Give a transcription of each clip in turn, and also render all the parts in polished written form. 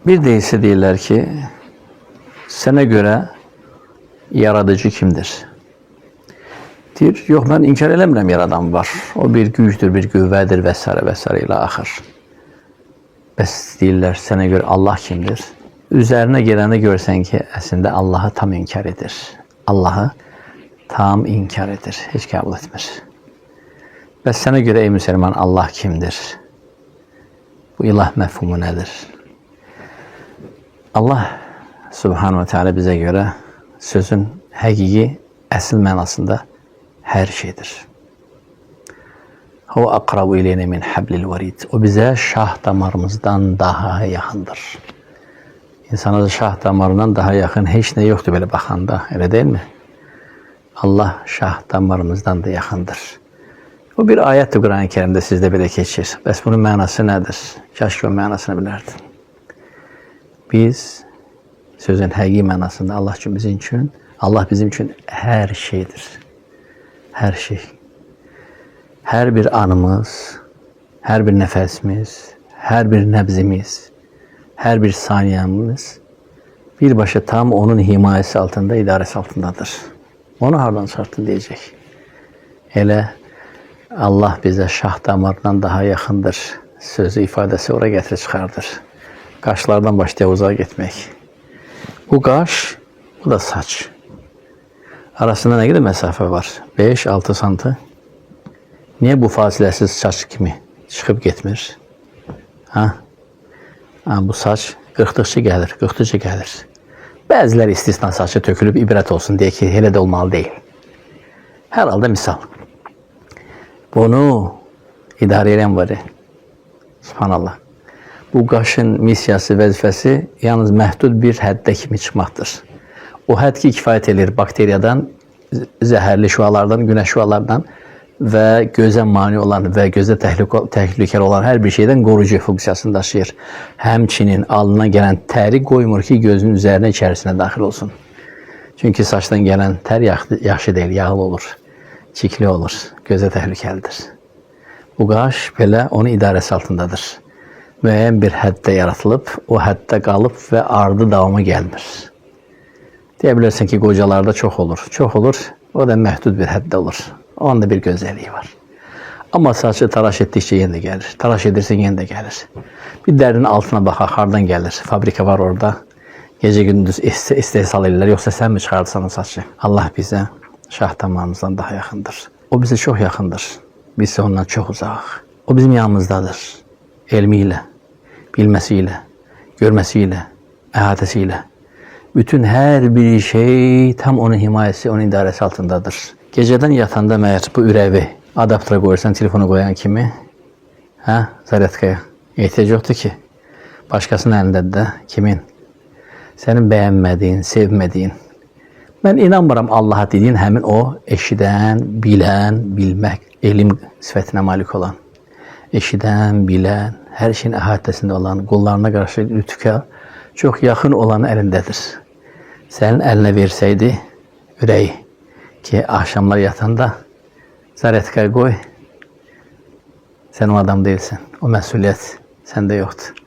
Bir deyilse deyirlər ki, sənə görə yaradıcı kimdir? Deyir, yox, mən inkar eləmirəm yaradan var. O bir gücdür, bir qüvvədir və s. və s. ilə axır. Bəs deyirlər, sənə görə Allah kimdir? Üzərinə gələndə görsən ki, əslində Allahı tam inkar edir. Allahı tam inkar edir, heç qəbul etmir. Bəs sənə görə ey müsəlman, Allah kimdir? Bu ilah məfhumu nədir? Allah Subhanahu wa Teala bizə görə sözün həqiqi, əsl mənasında hər şeydir. O aqrabu ileynə min hablil varid. O bizə şah damarımızdan daha yaxındır. İnsana şah damarından daha yaxın heç nə yoxdur belə baxanda, elə deyilmi? Allah şah damarımızdan da yaxındır. O bir ayətdir Quran-ı Kerimdə sizdə belə keçir. Bəs bunun mənası nədir? Kaş ki o mənasını bilərdin. Biz sözün həqiqi mənasında Allah bizim üçün hər şeydir. Hər şey. Hər bir anımız, hər bir nəfəsimiz, hər bir nəbzimiz, hər bir saniyemiz birbaşa tam onun himayəsi altında, idarəsi altındadır. Onu hardan çıxartdın deyəcək. Elə Allah bizə şah damarından daha yaxındır. Sözü ifadəsi ora gətirib çıxardır. Qaşlardan başlayaq uzağa getmək. Bu qaş, bu da saç. Arasında nə qədər məsafə var? 5-6 santı. Niyə bu fasiləsiz saç kimi çıxıb getmir? Bu saç qırxdıqca gəlir. Bəziləri istisna saçı tökülüb ibrət olsun deyə ki, elə də olmalı deyil. Hər halda misal. Bunu idarə edən var. Subhanallah. Bu qaşın missiyası, vəzifəsi yalnız məhdud bir həddə kimi çıxmaqdır. O hədd ki, kifayət edir bakteriyadan, zəhərli şüalardan, günəş şüalardan və gözə mani olan və gözə təhlükəli olan hər bir şeydən qorucu funksiyasını daşıyır. Həmçinin alına gələn təri qoymur ki, gözün üzərinə, içərisinə daxil olsun. Çünki saçdan gələn tər yaxşı deyil, yağlı olur, çikli olur, gözə təhlükəlidir. Bu qaş belə onun idarəsi altındadır. Müəyyən bir həddə yaratılıb, o həddə qalıb və ardı davamı gəlmir. Deyə bilərsən ki, qocalarda çox olur. Çox olur, o da məhdud bir həddə olur. Onun da bir gözəlliyi var. Amma saçı taraş etdikcə yenə də gəlir. Taraş edirsən yenə də gəlir. Bir dərinin altına baxaq, hardan gəlir? Fabrika var orada. Gecə gündüz istehsal edirlər, yoxsa sən mi çıxardırsan o saçı? Allah bizə şah damarımızdan daha yaxındır. O bizə çox yaxındır. Biz isə ondan çox uzaq. O bizim yanımızdadır. Elmi ilə, bilməsi ilə, görməsi ilə, əhatəsi ilə. Bütün hər bir şey tam onun himayəsi, onun idarəsi altındadır. Gecədən yatanda məyər bu ürəvi adaptora qoyursan, telefonu qoyan kimi, zaryadkaya ehtiyac yoxdur ki. Başqasının əlindədir də, kimin? Sənin bəyənmədiyin, sevmədiyin. Mən inanmıram Allaha dediyin həmin o eşidən, bilən, bilmək, elm sifətinə malik olan. Eşidən, bilən, hər şeyin əhatəsində olan, qullarına qarşı lütfə çox yaxın olan əlindədir. Sənin əlinə versəydi ürəyi ki, axşamlar yatanda zaryadkaya qoy, sən o adam deyilsən, o məsuliyyət səndə yoxdur.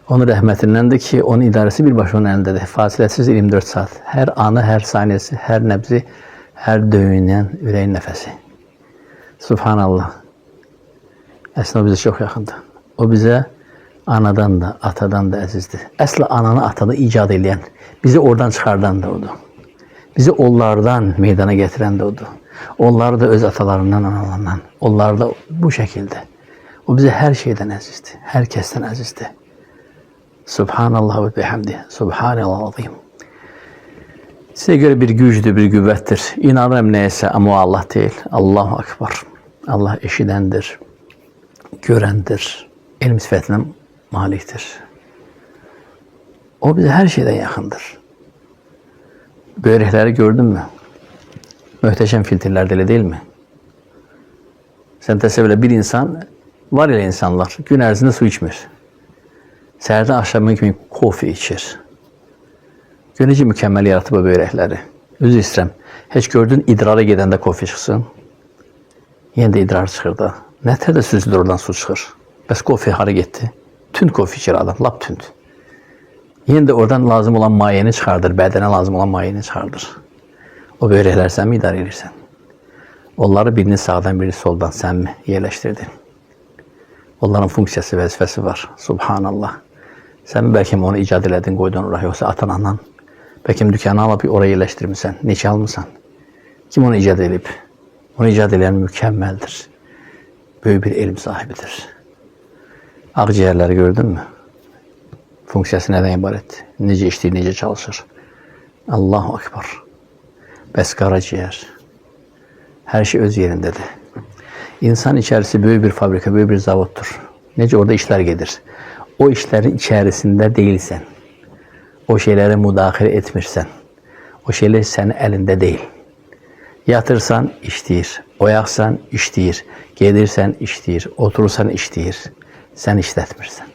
Onun rəhmətindəndir ki, onun idarəsi birbaşa onun əlindədir. Fasiləsiz 24 saat. Hər anı, hər saniyəsi, hər nəbzi, hər döyünən ürəyin nəfəsi. Subhanallah. Əslində o bizə çox yaxındır. O bizə anadan da, atadan da əzizdir. Əslə ananı, atanı icad edən, bizi oradan çıxardan da odur. Bizi onlardan meydana gətirən də odur. Onları da öz atalarından, analarından, onları da bu şəkildə. O bizə hər şeydən əzizdir, hər kəsdən əzizdir. Subhanallah və bihamdi, subhanallah azim. Sizə görə bir gücdür, bir qüvvətdir. İnanırım nəyəsə, amma o Allah deyil. Allahu Akbar. Allah eşidəndir, görəndir, elm sifətinə malikdir. O bizə hər şeydən yaxındır. Böyrəkləri gördün mü? Möhtəşəm filtrlərdə elə deyilmi? Sən təsəvvür elə, bir insan, var elə insanlar, gün ərzində su içmir. Səhərdən axşamın kimi kofe içir. Gör necə mükəmməl yaratıb o böyrəkləri. Üzr istəyirəm, heç gördün idrara gedəndə kofe çıxsın? Yenə də idrar çıxır da. Nətər də süzülür oradan su çıxır. Bəs kofe hara getdi? Tünd kofe içir adam, lap tünd. Yenə də oradan lazım olan mayeni çıxardır, bədənə lazım olan mayeni çıxardır. O böyrəklər sən mi idarə edirsən? Onları birini sağdan, birini soldan sən mi yerləşdirdin? Onların funksiyası, vəzifəsi var. Subhanallah. Sən bəlkə onu icad elədin, qoydun oraya, yoxsa atan-anan. Bəlkə dükkanı alıb oraya yerləşdirmirsən, neçə almısan? Kim onu icad edib? Onu icad edən mükəmməldir. Böyük bir elm sahibidir. Ağciyərləri gördün mü? Funksiyası nədən ibarətdir? Necə işləyir, necə çalışır? Allahu Akbar. Bəs qaraciyər. Hər şey öz yerindədir. İnsan içərisi böyük bir fabrika, böyük bir zavoddur. Necə orada işlər gedir? O işlərin içərisində deyilsən. O şeylərə müdaxilə etmirsən. O şeylər sənin əlində deyil. Yatırsan, işləyir. Oyaqsan, işləyir. Gedirsən, işləyir. Oturursan, işləyir. Sən işlətmirsən.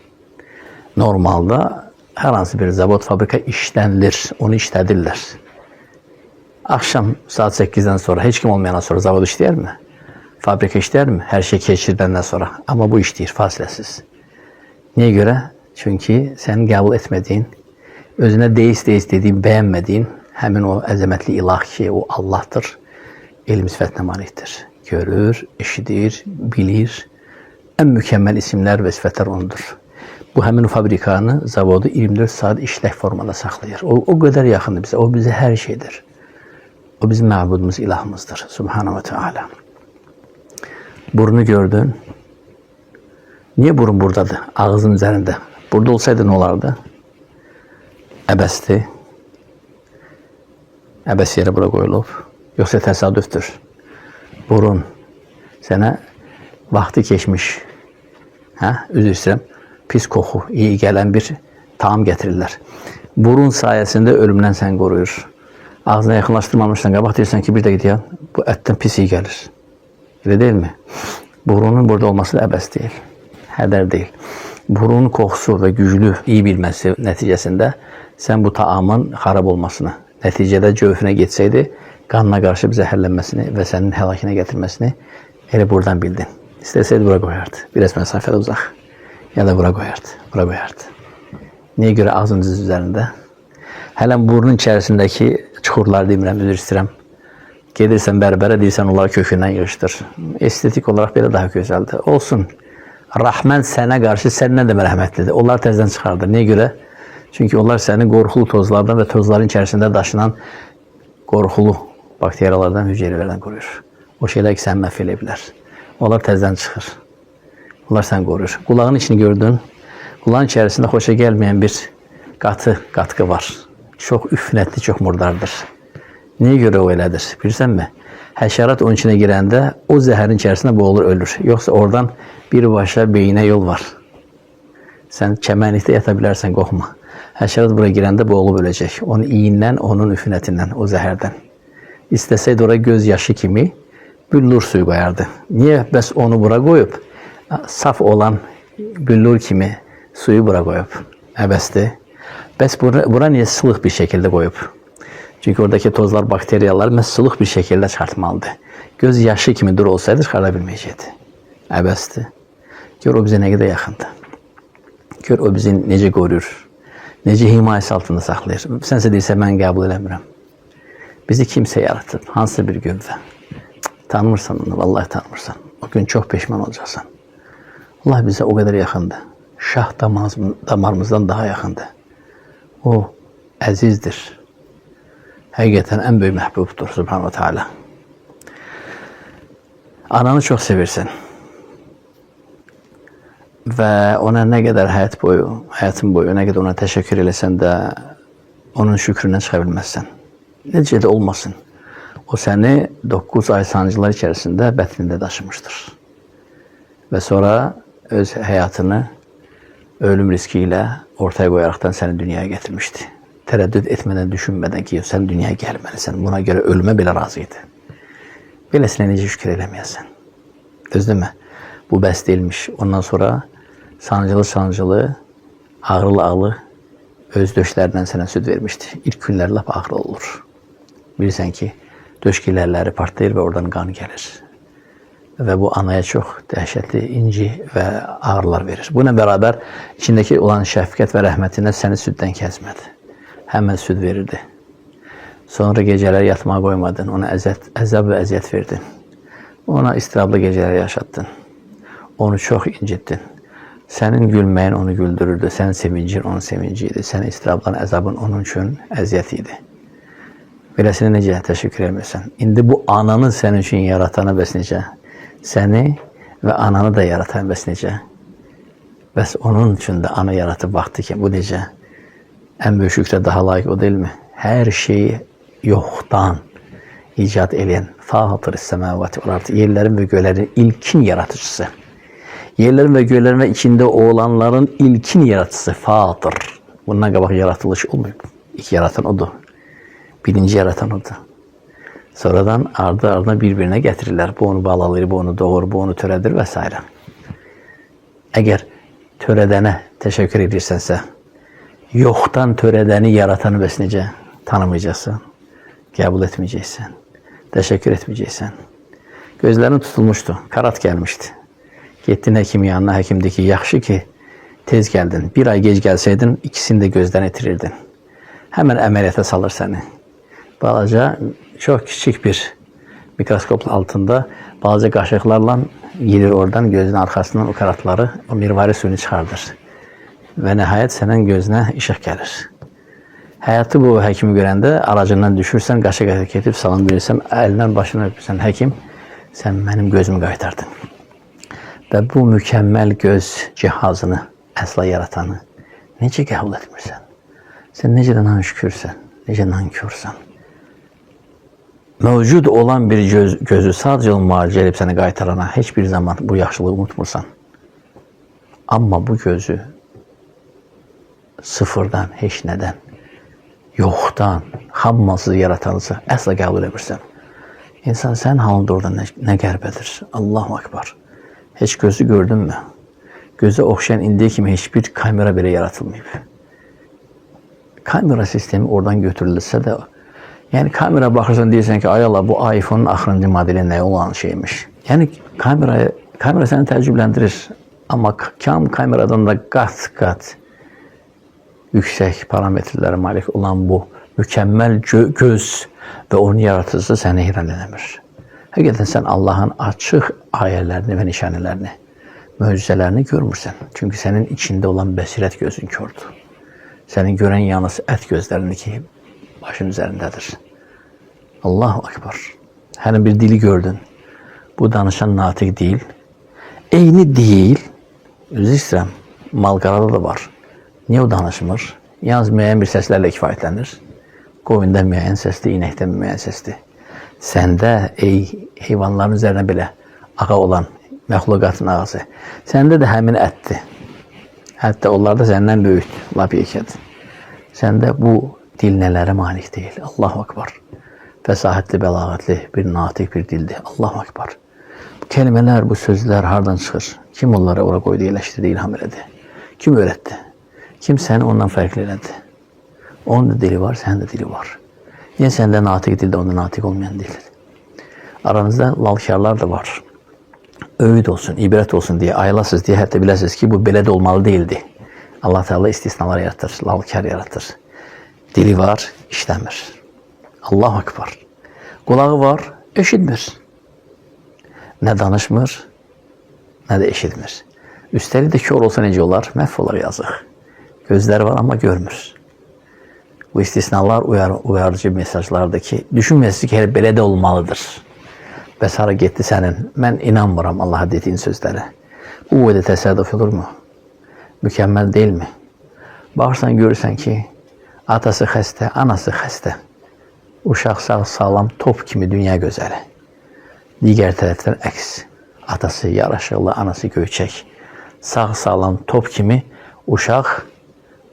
Normalda hər hansı bir zavod, fabrika işlənilir, onu işlədirlər. Akşam saat 8'den sonra, heç kim olmayandan sonra zavod işləyər mi? Fabrika işləyər mi? Hər şey keçirdəndən sonra. Amma bu işləyir, fasiləsiz. Niyə görə? Çünki sənin qəbul etmədiyin, özünə deist dediyin, bəyənmədiyin həmin o əzəmətli ilah ki, o Allahdır, elm sifətinə malikdir. Görür, eşidir, bilir. Ən mükəmməl isimlər və sifətlər onundur. Bu həmin fabrikanı, zavodu 24 saat işlək formada saxlayır. O qədər yaxındır bizə. O bizə hər şeydir. O bizim məbudumuz, ilahımızdır. Subhanahu wa ta'ala. Burnu gördün. Niye burun buradadır? Ağzın üzərində. Burada olsaydı ne olardı? Əbəsdir. Əbəs yerə bura qoyulub. Yoxsa təsadüftür. Burun sənə vaxtı keçmiş. Üzr istəyirəm. Pis koxu, iyi gələn bir taam gətirirlər. Burun sayəsində ölümdən sən qoruyur. Ağzına yaxınlaşdırmamışsan, qabaq deyirsən ki, bir də gidiyor, bu ətdən pis iyi gəlir. Elə deyilmi? Burunun burada olması da əbəs deyil, hədər deyil. Burunun qoxusu və güclü, iyi bilməsi nəticəsində sən bu taamın xarab olmasını, nəticədə cövfünə getsəydi, qanına qarşı zəhərlənməsini və sənin həlakına gətirməsini elə buradan bildin. İstəsəydi bura qoyardı, biraz məsafədə uzaq. Ya da bura qoyardı, bura qoyardı. Niyə görə ağzın düz üzərində? Hələn burnun içərisindəki çuxurları demirəm, üzr istəyirəm. Gedirsən bərbərə, deyirsən onları kökündən yığışdır. Estetik olaraq belə daha gözəldir. Olsun, rəhmən sənə qarşı səndən də mərhəmətlidir. Onlar təzdən çıxardır. Niyə görə? Çünki onlar səni qorxulu tozlardan və tozların içərisində daşınan qorxulu bakteriyalardan, hüceyrələrdən qoruyur. O şeylər ki, səni məhv edə bilər. Onlar təzdən çıxır. Onlar sən qoruyur. Qulağın içini gördün. Qulağın içərisində xoşa gəlməyən bir qatqı var. Çox üfnətli, çox murdardır. Niyə görə o elədir? Bilirsənmi? Həşərat onun içine girəndə o zəhərin içərisində boğulur, ölür. Yoxsa oradan birbaşa beyinə yol var. Sən çəmənlikdə yata bilərsən, qorxma. Həşərat buraya girəndə boğulub öləcək. Onun iyindən, onun üfnətindən, o zəhərdən. İstəsəydi oraya göz yaşı kimi büllur suyu qoyardı. Niyə bəs onu bura qoyub? Saf olan büllur kimi suyu bura qoyub. Əbəsdir. Bəs bura niyə sılıq bir şəkildə qoyub? Çünki oradakı tozlar, bakteriyalar məhz sılıq bir şəkildə çıxartmalıdır. Göz yaşı kimi dur olsaydı çıxara bilməyəcəkdi. Əbəsdir. Gör o bizə nə qədər yaxındır. Gör o bizi necə qoruyur. Necə himayəsi altında saxlayır. Sənsə deyirsə mən qəbul eləmirəm. Bizi kimsə yaratıb, hansı bir qüvvə. Tanımırsan onu, vallahi tanımırsan. O gün çox peşman olacaqsan. Allah bizə o qədər yaxındır. Şah damarımızdan daha yaxındır. O əzizdir. Həqiqətən ən böyük məhbubdur Subhanahu wa ta'ala. Ananı çox sevirsən. Və ona nə qədər həyatın boyu nə qədər ona təşəkkür eləsən də onun şükründən çıxa bilməzsən. Necə də olmasın. O səni 9 ay sancılar içərisində bətnində daşımışdır. Və sonra öz həyatını ölüm riski ilə ortaya qoyaraqdan səni dünyaya gətirmişdi. Tərəddüd etmədən, düşünmədən ki, sən dünyaya gəlməlisən. Buna görə ölümə belə razı idi. Beləsinə necə şükür eləməyəsən. Düzdürmü? Bu bəs deyilmiş. Ondan sonra sancılı, ağrılı öz döşlərindən sənə süd vermişdi. İlk günlər lap ağrı olur. Bilirsən ki, döş gilərləri partlayır və oradan qan gəlir. və bu anaya çox dəhşətli inci və ağrılar verir. Bununla bərabər içindəki olan şəfqət və rəhmətindən səni süddən kəsmədi. Həmən süd verirdi. Sonra gecələr yatmağa qoymadın, ona əzab və əziyyət verdin. Ona istirablı gecələr yaşatdın. Onu çox incitdin. Sənin gülməyin onu güldürürdü, sənin sevincin onun sevinci idi, sənin istirabların, əzabın onun üçün əziyyət idi. Beləsinə necə təşəkkür etmirsən? İndi bu ananı sənin üçün yaratanı bəs necə? Səni və ananı da yaratan bəs necə? Bəs onun üçün də ana yaratıb vaxtı ki, bu necə? Ən böyük şükrə daha layiq o deyilmi? Hər şeyi yoxdan icad edən, Fâtir-i Semâvâti vel ard, yerlərin və göylərin ilkin yaratıcısı. Yerlərin və göylərin və içində olanların ilkin yaratıcısı Fâtir. Bundan qabaq yaratılış olmayıb. İlk yaratan odur. Birinci yaratan odur. Sonradan ardı-ardına bir-birinə gətirirlər. Bu onu balalayır, bu onu doğur, bu onu törədir və s. Əgər törədənə təşəkkür edirsənsə, yoxdan törədəni yaratanı bəs necə tanımayacaqsan, qəbul etməyəcəksən, təşəkkür etməyəcəksən. Gözlərin tutulmuşdu, karat gəlmişdi. Getdin həkim yanına, həkim dedi ki, yaxşı ki, tez gəldin. Bir ay gec gəlsəydin, ikisini də gözdən itirirdin. Həmən əməliyyata salır səni. Balaca, çox kiçik bir mikroskop altında balaca qaşıqlarla gelir oradan, gözün arxasından o karatları, o mirvari suyunu çıxardır. Və nəhayət sənin gözünə işıq gəlir. Həyatı bu həkimi görəndə aracından düşürsən, qaşıq getib salam verirsən, əlindən başını öpürsən, həkim, sən mənim gözümü qaytardın. Və bu mükəmməl göz cihazını əsla yaratanı necə qəbul etmirsən? Sən necə də naşükürsən, necə nankörsən? Mövcud olan bir gözü sadəcə müalicə edib səni qaytarana heç bir zaman bu yaxşılığı unutmursan. Amma bu gözü sıfırdan, heç nədən, yoxdan, hammasız yaratanısı əsla qəbul edirsən. İnsan sən halında orada nə qərbədir? Allahu Akbar. Heç gözü gördünmü? Gözə oxşayan indiyə kimi heç bir kamera belə yaratılmayıb. Kamera sistemi oradan götürülürsə də, yəni kamera baxırsan deyirsən ki, ay Allah, bu iPhone-un axırıncı modeli nə olan şeymiş. Yəni kamera səni təəccübləndirir. Amma kameradan da qat-qat yüksək parametrlərə malik olan bu mükəmməl göz və onun yaratıcısı səni heyran eləmir. Həqiqətən sən Allahın açıq ayələrini və nişanələrini, möcüzələrini görmürsən. Çünki sənin içində olan bəsirət gözün kördür. Sənin görən yalnız ət gözlərini ki, başın üzərindədir. Allahu Akbar. Hələ bir dili gördün. Bu danışan natiq deyil. Eyni deyil. Üzr istəyirəm. Malqarada da var. Niyə o danışmır? Yalnız müəyyən bir səslərlə kifayətlənir. Qoyunda müəyyən səsdir, inəkdə müəyyən səsdir. Səndə, ey heyvanların üzərinə belə ağa olan məxluqatın ağası, səndə də həmin ətdir. Hətta onlar da səndən böyükdür, lap yekədir. Səndə bu dil nələrə malik deyil. Allahu Akbar. Fəsahətli, bəlağətli bir natiq bir dildir. Allahu Akbar. Bu kelimələr, bu sözlər hardan çıxır? Kim onları ora qoydu, eləşdirdi, ilham elədi? Kim öyrətdi? Kim səni ondan fərqli elədi? Onun da dili var, sənin də dili var. Niyə səndə natiq dildə, onda natiq olmayan dildir? Aranızda lalkarlar da var. Öğüd olsun, ibrət olsun deyə ayılasız deyə hətta biləsiniz ki, bu belə də olmalı deyildi. Allah Teala istisnalar yaratır, lalkar yaratır. Dili var, işləmir. Allahu Akbar. Qulağı var, eşitmir. Nə danışmır, nə də eşitmir. Üstəlik də kör olsa necə olar? Məhv olar yazıq. Gözləri var, amma görmür. Bu istisnalar uyarıcı mesajlardır ki, düşünməsiniz ki, hələ belə də olmalıdır. Bəs hara getdi sənin? Mən inanmıram Allaha dediyin sözlərə. Bu boyda təsadüf olurmu? Mükəmməl deyilmi? Baxırsan, görürsən ki, atası xəstə, anası xəstə. Uşaq sağlam, top kimi dünya gözəli. Digər tərəfdən əks. Atası yaraşıqlı, anası göyçək. Sağlam, top kimi uşaq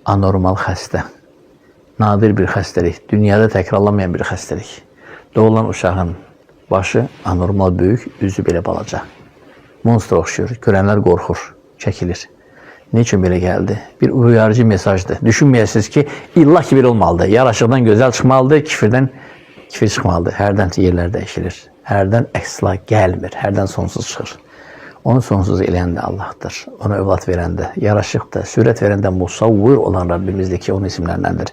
anormal xəstə. Nadir bir xəstəlik, dünyada təkrarlanmayan bir xəstəlik. Doğulan uşağın başı anormal böyük, üzü belə balaca. Monster oxşuyur, görənlər qorxur, çəkilir. Ne üçün belə gəldi? Bir uyarıcı mesajdır. Düşünməyəsiniz ki, illa ki belə olmalıdır. Yaraşıqdan gözəl çıxmalıdır, kifirdən kifir çıxmalıdır. Hərdən yerlər dəyişilir. Hərdən əsla gəlmir, hərdən sonsuz çıxır. Onu sonsuz eləyən də Allahdır. Ona övlad verən də, yaraşıq da, sürət verən də musavvir olan Rabbimizdir ki, onun isimlərindəndir.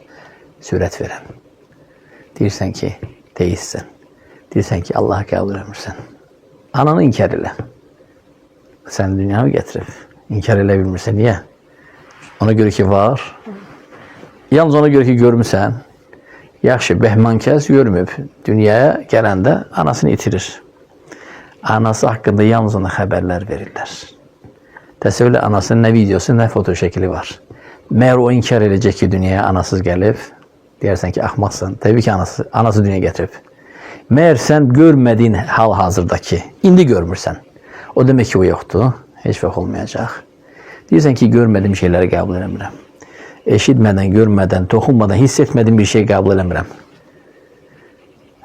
Sürət verən. Deyirsən ki, deistsən. Deyirsən ki, Allahı qəbul etmirsən. Ananı inkar elə. Sən dünyaya gətirib. İnkar elə bilmirsən. Niyə? Ona görə ki, var. Yalnız ona görə ki, görmüsən. Yaxşı, bəhmankəs görmüb. Dünyaya gələndə anasını itirir. Anası haqqında yalnız ona xəbərlər verirlər. Təsəvvürlə anasının nə videosu, nə foto şəkili var. Məyər o inkar edəcək ki, dünyaya anasız gəlib, deyərsən ki, axmaqsan. Təbii ki, anası dünyaya gətirib. Məyər sən görmədiyin hal-hazırdakı, indi görmürsən. O demək ki, o yoxdur, heç vaxt olmayacaq. Deyirsən ki, görmədiyim şeyləri qəbul eləmirəm. Eşitmədən, görmədən, toxunmadan, hiss etmədiyim bir şey qəbul eləmirəm.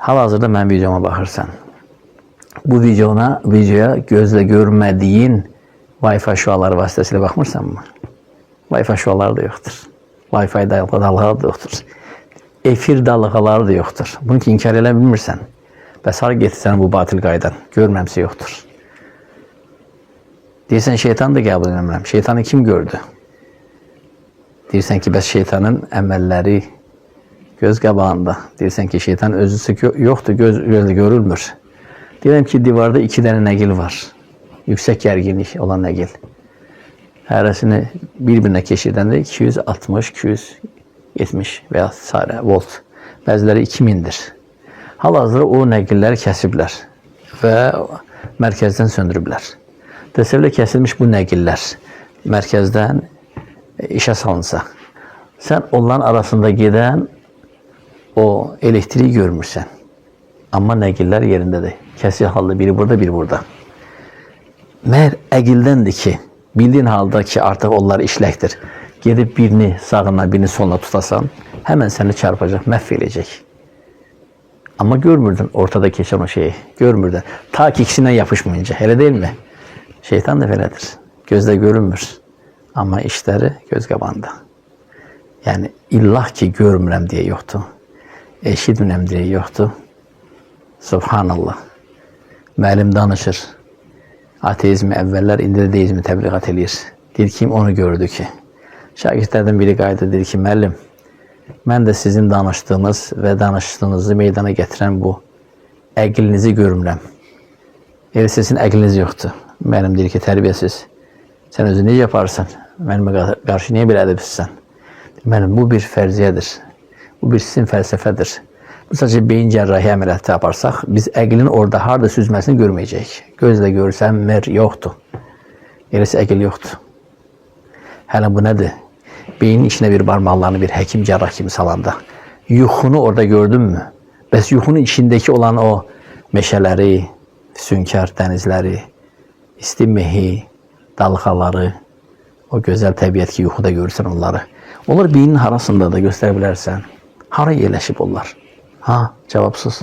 Hal-hazırda mənim videoma baxırsan. Bu videoya gözlə görmədiyin Wi-Fi şüaları vasitəsilə baxmırsanmı? Wi-Fi şüaları da yoxdur. Wi-Fi dalğaları da yoxdur. Efir dalğaları da yoxdur. Bunu ki, inkar elə bilmirsən. Bəs hara getirsən bu batil qaydan? Görməmsə yoxdur. Deyirsən, şeytanı da qəbul eləmirəm. Şeytanı kim gördü? Deyirsən ki, bəs şeytanın əməlləri göz qabağında. Deyirsən ki, şeytan özüsü yoxdur, gözlə görülmür. Deyirəm ki, divarda 2 dənə nəqil var. Yüksək gərginlik olan nəqil. Hərəsini bir-birinə keçirdəndə 260, 270 və ya s. volt. Bəziləri 2000-dir. Hal-hazırda o nəqilləri kəsiblər və mərkəzdən söndürüblər. Təsəvvürlə kəsilmiş bu nəqillər mərkəzdən işə salınsa, sən onların arasında gedən o elektriği görmürsən. Amma nəqillər yerindədir. Kəsik halda biri burada, biri burada. Məhər əqildəndir ki, bildiyin halda ki, artıq onlar işləkdir. Gedib birini sağına, birini soluna tutasan, həmən səni çarpacaq, məhv eləyəcək. Amma görmürdün ortada keçən o şeyi, görmürdün. Ta ki ikisindən yapışmayınca, elə deyilmi? Şeytan da belədir. Gözlə görünmür. Amma işləri göz qabağında. Yəni, illah ki, görmürəm deyə yoxdur. Eşitmirəm deyə yoxdur. Subhanallah. Müəllim danışır. Ateizmi əvvəllər, indi də deizmi təbliğat eləyir. Deyir ki, onu gördü ki. Şagirdlərdən biri qayıdır, deyir ki, müəllim, mən də sizin danışdığınız və danışdığınızı meydana gətirən bu əqlinizi görmürəm. Elə sizin əqliniz yoxdur. Müəllim deyir ki, tərbiyəsiz. Sən özü necə yaparsan? Mənimə qarşı niyə bir ədəbsizsən? Müəllim, bu bir fərziyyədir. Bu bir sizin fəlsəfədir. Bu sadəcə beyin cərrahi əməliyyatı yaparsaq, biz əqlin orada harada süzməsini görməyəcəyik. Gözlə görürsən, yoxdur. Eləsi əql yoxdur. Hələ bu nədir? Beynin içinə bir barmaqlarını bir həkim cərrah kimi salanda, yuxunu orada gördünmü? Bəs yuxunun içindəki olan o meşələri, sünkar dənizləri, isti mehi, dalğaları, o gözəl təbiət ki, yuxuda görürsən onları. Onlar beynin harasında da göstərə bilərsən. Hara yerləşib onlar? Ha, cavabsız.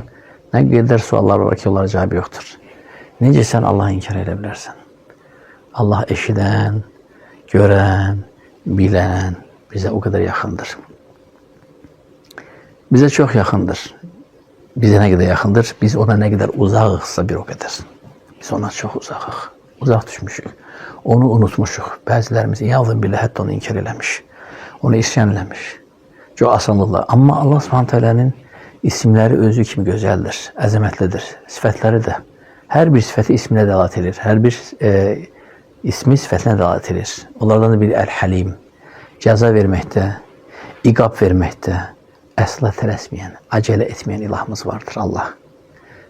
Nə qədər suallar var ki, onlara cavabı yoxdur. Necə sən Allah'ı inkar edə bilərsən? Allah eşidən, görən, bilən, bizə o qədər yaxındır. Bizə çox yaxındır. Bizə nə qədər yaxındır? Biz ona nə qədər uzaqıqsa bir o qədər. Biz ona çox uzaqıq. Uzaq düşmüşük. Onu unutmuşuq. Bəzilərimiz yalvın bilə hətta onu inkar eləmiş. Onu isyan eləmiş. Çox asanlıqla. Amma Allah Subhanahu isimləri özü kimi gözəldir, əzəmətlidir. Sifətləri də. Hər bir sifəti isminə dəlalət edir. Hər bir ismi sifətinə dəlalət edir. Onlardan da biri Əl-Həlim. Cəza verməkdə, iqab verməkdə əsla tələsməyən, acələ etməyən ilahımız vardır Allah.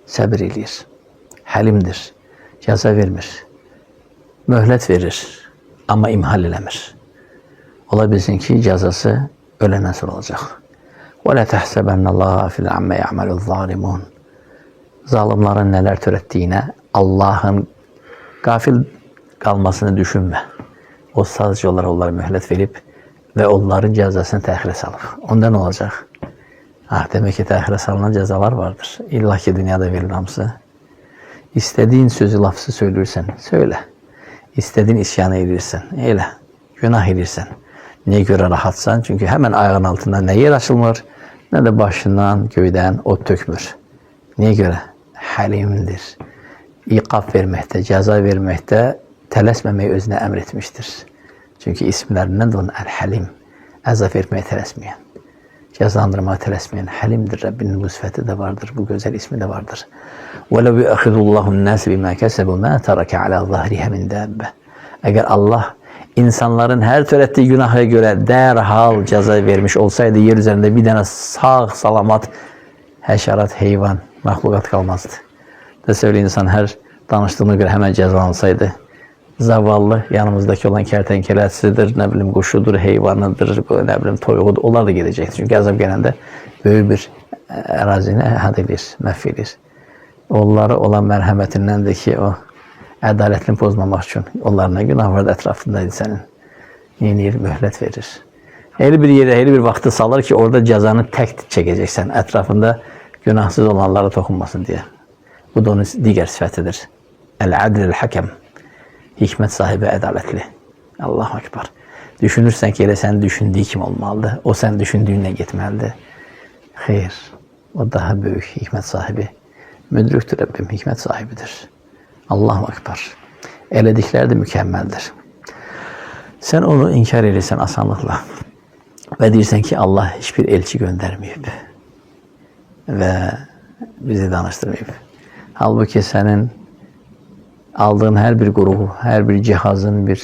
Səbir eləyir. Həlimdir. Cəza vermir. Möhlət verir. Amma imhal eləmir. Ola bilsin ki, cəzası öləndən sonra olacaq. وَلَا تَحْسَبَنَّ اللّٰهَ فِي الْعَمَّ يَعْمَلُ الظَّالِمُونَ Zalimların nələr törətdiyinə Allahın qafil qalmasını düşünmə. O sadəcə onlara möhlət verib və onların cəzasını təxirə salıb. Onda nə olacaq? Demək ki, təxirə salınan cəzalar vardır. İlla ki, dünyada verilir hamısı. İstədiyin sözü, lafzı söylürsən, söylə. İstədiyin isyanı edirsən, elə. Günah edirsən. Niyə görə rahatsan? Çünki həmən ayağın altından nə yer açılmır, nə də başından, göydən od tökmür. Niyə görə? Həlimdir. İqab verməkdə, cəza verməkdə tələsməməyi özünə əmr etmişdir. Çünki isimlərindən də onun Əl-Həlim, əzab verməyə tələsməyən, cəzalandırmağa tələsməyən Həlimdir. Rəbbinin bu sifəti də vardır, bu gözəl ismi də vardır. وَلَوْ يُأَخِذُ اللّٰهُ النَّاسِ بِمَا كَسَبُوا مَا تَرَكَ عَلَى ظَهْرِهَا مِنْ دَابَّةٍ. Əgər Allah insanların hər törətdiyi günaha görə dərhal cəza vermiş olsaydı, yer üzərində bir dənə sağ, salamat həşərat, heyvan, məxluqat qalmazdı. Təsəvvür insan hər danışdığına görə həmən cəzalansaydı, zavallı yanımızdakı olan kərtənkələsidir, nə bilim quşudur, heyvanıdır, nə bilim toyuğudur, onlar da gedəcəkdir. Çünki əzab gələndə böyük bir ərazini əhad edir, məhv edir. Onlara olan mərhəmətindəndir ki, o ədalətini pozmamaq üçün onların nə günah vardı ətrafındaydı sənin. Yeniyir, möhlət verir. Elə bir yerə, elə bir vaxtı salır ki, orada cəzanı tək çəkəcəksən, ətrafında günahsız olanlara toxunmasın deyə. Bu da onun digər sifətidir. Əl-Adl-Həkəm. Hikmət sahibi, ədalətli. Allahu Ekber. Düşünürsən ki, elə sənin düşündüyü kimi olmalıdır. O sən düşündüyünlə getməlidir. Xeyr. O daha böyük hikmət sahibi. Müdrikdir Rəbbim, hikmət sahibidir. Allahu Ekber. Elədikləri də mükəmməldir. Sən onu inkar edirsən asanlıqla. Və deyirsən ki, Allah hiçbir elçi göndərməyib. Və bizi danışdırmayıb. Halbuki sənin aldığın hər bir qrupu, hər bir cihazın bir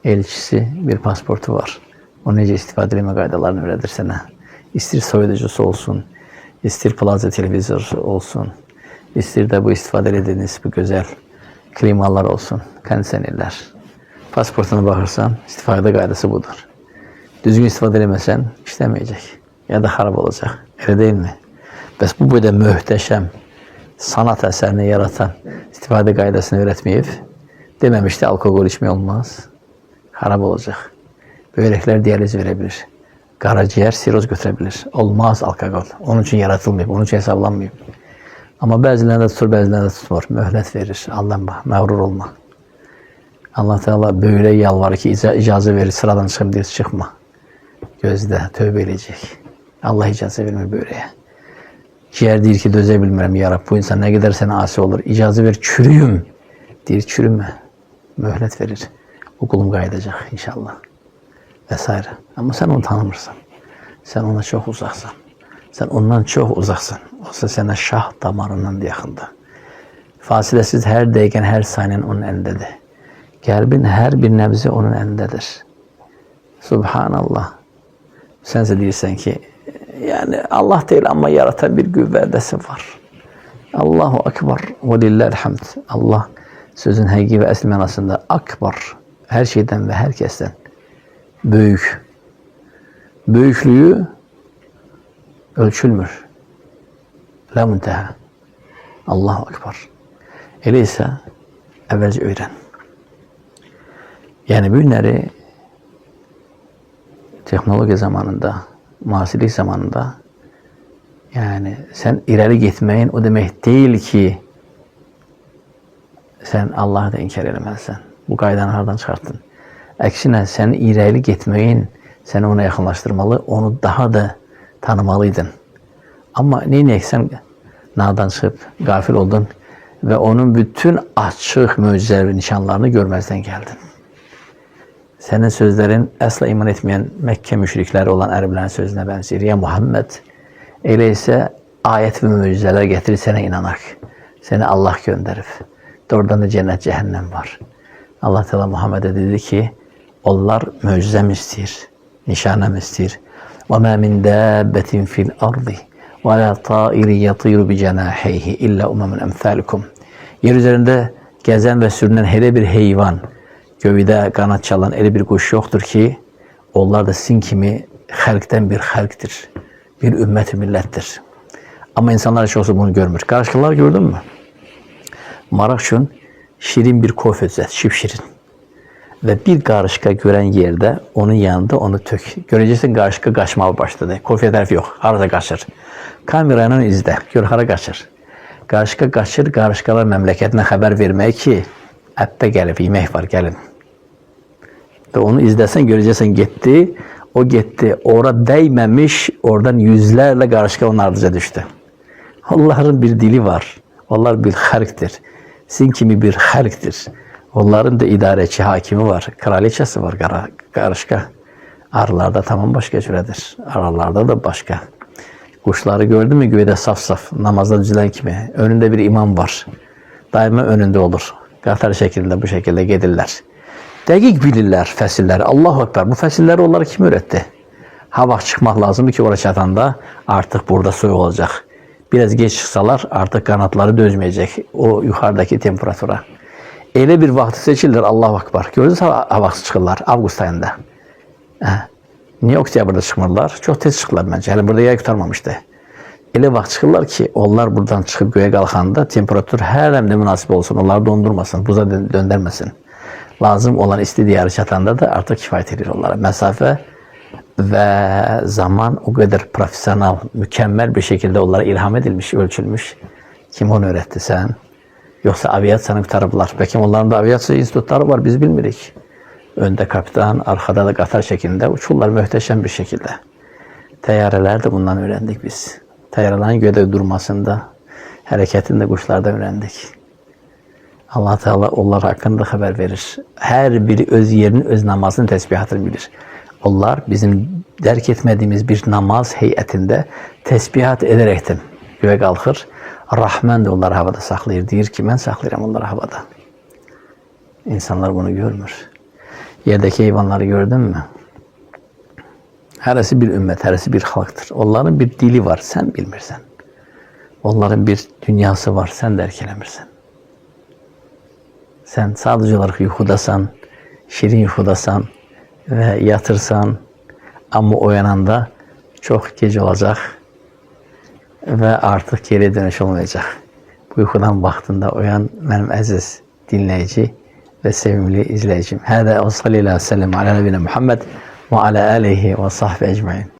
elçisi, bir pasportu var. O necə istifadə etmə qaydalarını öyrədir sənə. İstir soyuducusu olsun, istir plaza televizor olsun, istir də bu istifadə ediniz bu gözəl klimalar olsun, kondisionerlər. Pasportuna baxırsan, istifadə qaydası budur. Düzgün istifadə eləməsən, işləməyəcək ya da xarab olacaq. Elə deyilmi? Bəs bu boyda möhtəşəm sanat əsərini yaratan istifadə qaydasını öyrətməyib, deməmişdi alkoqol içmək olmaz, xarab olacaq. Böyrəklər dializ verə bilir, qaraciyər siroz götürə bilir. Olmaz alkoqol, onun üçün yaratılmayıb, onun üçün hesablanmayıb. Amma bəzilərində tutur, bəzilərində tutmur, möhlət verir, aldanma, məğrur olma. Allah Teala böyle yalvarır ki, icazə verir, sıradan çıxım deyir, çıxma. Gözdə, tövbə edəcək. Allah icazə vermir böyləyə. Ciğer deyir ki, dözə bilmirəm, ya Rab, bu insan nə qədər sənə asi olur. İcazə ver, çürüyüm. Deyir, çürümə. Möhlət verir. Bu qulum qayıdacaq inşallah. Və s. Amma sən onu tanımırsan. Sən ona çox uzaqsan. Sən ondan çox uzaqsan. Olsa sənə şah damarından da yaxındır. Fasiləsiz hər dəqiqən, hər saniyen onun əlindədir. Qəlbin hər bir nəbzi onun əlindədir. Subhanallah. Sənsə deyirsən ki, yani Allah değil ama yaratan bir güvvədəsi var. Allahu Akbar və lilləhilhamd. Allah sözün həqiqi və əsl mənasında akbar, hər şeydən və hər kəsdən böyük. Böyüklüyü ölçülmür. La müntəhə. Allahu Akbar. Elə isə əvvəlcə öyrən. Yəni bu günləri texnologiya zamanında, müasirlik zamanında yani sen ileri gitmeyin o demek değil ki sen Allah'ı da inkar edemezsin. Bu qaydanı hardan çıxartdın? Əksinə sen ileri gitmeyin seni ona yaxınlaşdırmalı, onu daha da tanımalıydın. Ama neynəyək sen nadan çıxıb, qafil oldun ve onun bütün açıq möcüzələr və nişanlarını görməzdən gəldin. Senin sözlerin əsla iman etmeyen Mekke müşrikləri olan ərəblərin sözünə bənzir. Ya Muhammed, elə isə ayət və möcüzələr gətirir sənə inanaq. Səni Allah göndərib. Doğrudan da cənnət, cəhənnəm var. Allah Teala Muhammedə dedi ki, onlar möcüzəm istəyir, nişanəm istəyir. وَمَا مِنْ دَابَّةٍ فِي الْأَرْضِ وَلَا طَائِرٍ يَطِيرُ بِجَنَاحَيْهِ إِلَّا أُمَمٌ أَمْثَالُكُمْ. Yer üzərində gəzən və sürünən hər bir heyvan, gövdə qanat çalan elə bir quş yoxdur ki, onlar da sizin kimi xalqdən bir xalqdır, bir ümmət-i millətdir. Amma insanlar heç olsa bunu görmür. Qarışqalar gördün mü? Maraq üçün şirin bir kofe düzət, şipşirin. Və bir qarışqa görən yerdə onun yanında onu tök. Görəcəksən qarışqa qaçmağa başladı. Kofeyə tərəf yox, harada qaçır. Kamerayla izlə, gör hara qaçır. Qarışqa qaçır, qarışqalar məmləkətinə xəbər vermək ki, ətdə gəlib, yemək var, gəlin. Və onu izləsən, görəcəksən getdi, o getdi, ora dəyməmiş, oradan yüzlərlə qarışqa onun ardıca düşdü. Onların bir dili var, Onlar bir xalqdir. Sizin kimi bir xalqdir. Onların da idarəçi, hakimi var, kraliçesi var, qarışqa. Arılarda tamam başqa cürədir. Arılarda da başqa. Quşları gördün mü göydə saf-saf, namazda düzülən kimi. Önündə bir imam var. Daima önündə olur. Qatar şəkildə, bu şəkildə gedirlər. Dəqiq bilirlər fəsilləri. Allahu Ekber. Bu fəsilləri onlara kim öğretti? Ha vaxt çıxmaq lazımdır ki, oraya çatanda artıq burada soyuq olacaq. Biraz geç çıxsalar artıq qanatları dözməyəcək o yuxarıdakı temperatura. Elə bir vaxtı seçirlər, Allahu Ekber. Gördünüz ha vaxt çıxırlar avqust ayında. Niye oktyabrda çıxmırlar? Çox tez çıxırlar məncə. Hələ burada yay qurtarmamışdı. Elə vaxt çıxırlar ki, onlar buradan çıxıb göyə qalxanda temperatur hər həmdə münasib olsun, onları dondurmasın, buza döndərməsin. Lazım olan isti diyarı çatanda da artıq kifayət edir onlara. Məsafə və zaman o qədər profesional, mükəmməl bir şəkildə onlara ilham edilmiş, ölçülmüş. Kim onu öğretti sən? Yoxsa aviasiyanı qurtarıblar. Bəlkə onların da aviasiya institutları var, biz bilmirik. Öndə kapitan, arkada da qatar şəklində uçurlar möhtəşəm bir şəkildə. Təyyarələri də bundan öyrəndik biz. Təyyarələrin göydə durmasında, hərəkətində quşlardan öyrəndik. Allah Teala onlar haqqında xəbər verir. Hər biri öz yerini, öz namazını, təsbihatını bilir. Onlar bizim dərk etmədiyimiz bir namaz heyətində təsbihat edərəkdən göyə qalxır. Rahman da onları havada saxlayır. Deyir ki, mən saxlayıram onları havada. İnsanlar bunu görmür. Yerdəki heyvanları gördün mü? Hərəsi bir ümmət, hərəsi bir xalqdır. Onların bir dili var, sən bilmirsən. Onların bir dünyası var, sən dərk eləmirsən. Sən sadəcə olaraq yuxudasan, şirin yuxudasan və yatırsan, amma oyananda çox gec olacaq və artıq geri dönüş olmayacaq. Bu yuxudan vaxtında oyan mənim əziz dinləyici ve sevimli izleyicim. Hâdâ ve sallallahu aleyhi ve sellem ala nebine Muhammed ve ala alihi ve sahbihi ecmaîn.